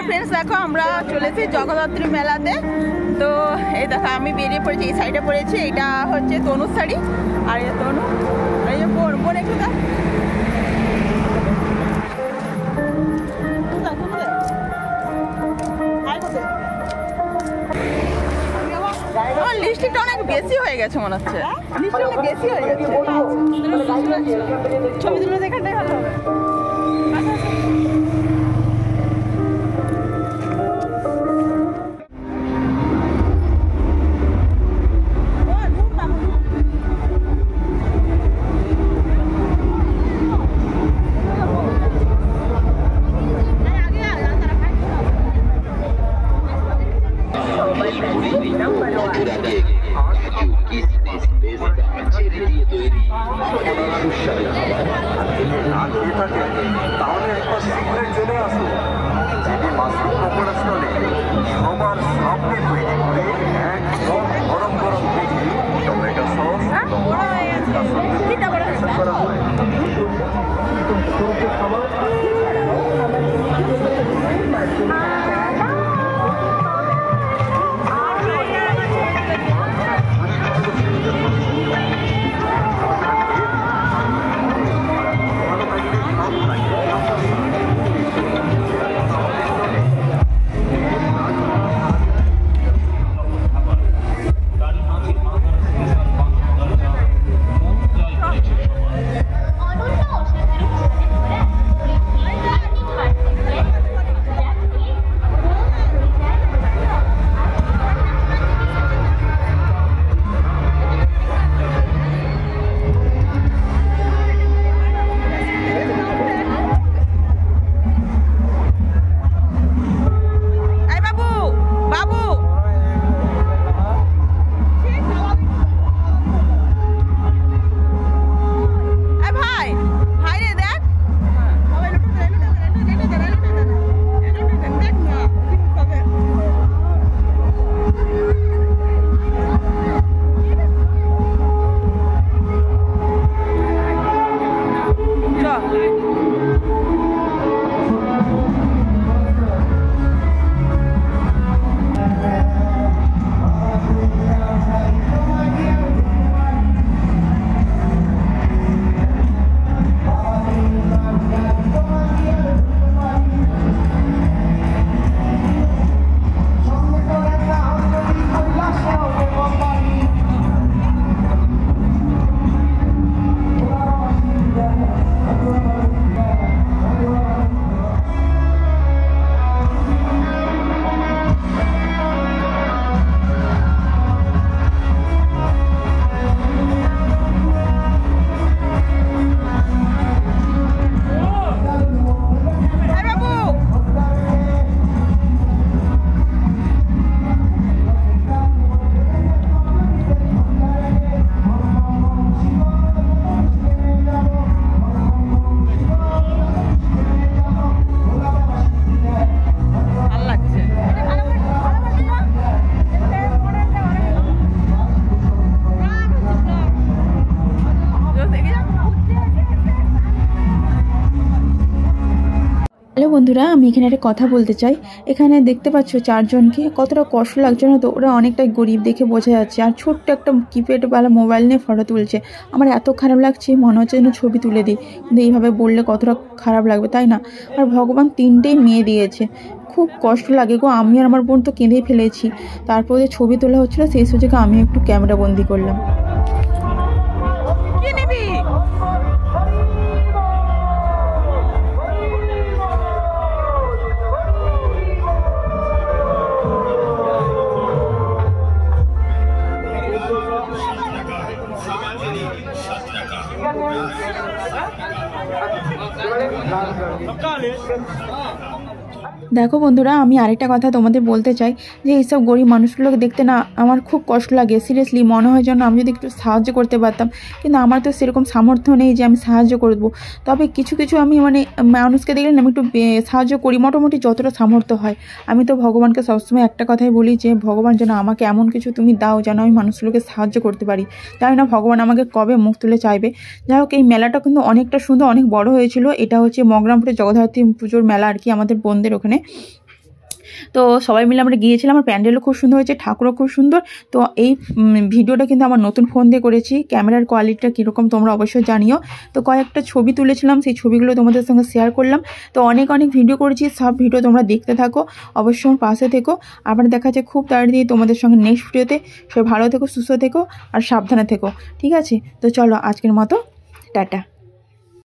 Friends দেখো আমরা চলেছি জগদ্ধাত্রী মেলাতে। তো এই দেখো আমি বেরিয়ে পড়েছি, এই সাইডে পড়েছি। এটা হচ্ছে তনুর শাড়ি আর এই তনু এই যে বোন একটু দেখ। আমার লিপস্টিকটা অনেক বেশি হয়ে গেছে মনে হচ্ছে, লিপস্টিক অনেক বেশি হয়ে গেছে। ছবি তুলে দেখাটাই ভালো হবে। তাহলে একটা সিক্রেট জেনে আসুন, যিনি মাসুদ পকোড়া স্টলে সবার সামনে তৈরি করে একদম গরম গরম ভেজে টমেটো সস করা হয়। হ্যালো বন্ধুরা, আমি এখানে একটা কথা বলতে চাই। এখানে দেখতে পাচ্ছ চারজনকে, কতটা কষ্ট লাগছে না তো, ওরা অনেকটাই গরিব দেখে বোঝা যাচ্ছে। আর ছোট্ট একটা কিপ্যাডওয়ালা মোবাইল নিয়ে ফটো তুলছে। আমার এত খারাপ লাগছে, মনে হচ্ছে যেন ছবি তুলে দিই, কিন্তু এইভাবে বললে কতটা খারাপ লাগবে তাই না? আর ভগবান 3টেই মেয়ে দিয়েছে, খুব কষ্ট লাগে গো। আমি আর আমার বোন তো কেঁদেই ফেলেছি। তারপরে যে ছবি তোলা হচ্ছিলো সেই সুযোগে আমি একটু ক্যামেরা বন্দি করলাম। দেখো বন্ধুরা, আমি আরেকটা কথা তোমাদের বলতে চাই যে এইসব গরিব মানুষগুলোকে দেখতে না আমার খুব কষ্ট লাগে। সিরিয়াসলি মনে হয় যেন আমি যদি একটু সাহায্য করতে পারতাম, কিন্তু আমার তো সেরকম সামর্থ্য নেই যে আমি সাহায্য করব। তবে কিছু কিছু আমি মানুষকে দেখলে আমি একটু সাহায্য করি, মোটামুটি যতটা সামর্থ্য হয়। আমি তো ভগবানকে সবসময় একটা কথাই বলি যে ভগবান যেন আমাকে এমন কিছু তুমি দাও যেন আমি মানুষগুলোকে সাহায্য করতে পারি। জানি না ভগবান আমাকে কবে মুখ তুলে চাইবে। যাই হোক, এই মেলাটা কিন্তু অনেকটা সুন্দর, অনেক বড় হয়েছিল। এটা হচ্ছে মগরামপুরে জগদ্ধাত্রী পুজোর মেলা আর কি, আমাদের বোনদের ওখানে। তো সবাই মিলে আমরা গিয়েছিলাম, আর প্যান্ডেলও খুব সুন্দর হয়েছে, ঠাকুরও খুব সুন্দর। তো এই ভিডিওটা কিন্তু আমার নতুন ফোন দিয়ে করেছি, ক্যামেরার কোয়ালিটিটা কীরকম তোমরা অবশ্যই জানিও। তো কয়েকটা ছবি তুলেছিলাম, সেই ছবিগুলো তোমাদের সঙ্গে শেয়ার করলাম। তো অনেক ভিডিও করেছি, সব ভিডিও তোমরা দেখতে থাকো, অবশ্যই আমার পাশে থেকো। আবার দেখা যাচ্ছে খুব তাড়াতাড়ি তোমাদের সঙ্গে নেক্সট ভিডিওতে। সবাই ভালো থেকো, সুস্থ থেকো আর সাবধানে থেকো, ঠিক আছে? তো চলো আজকের মতো টাটা।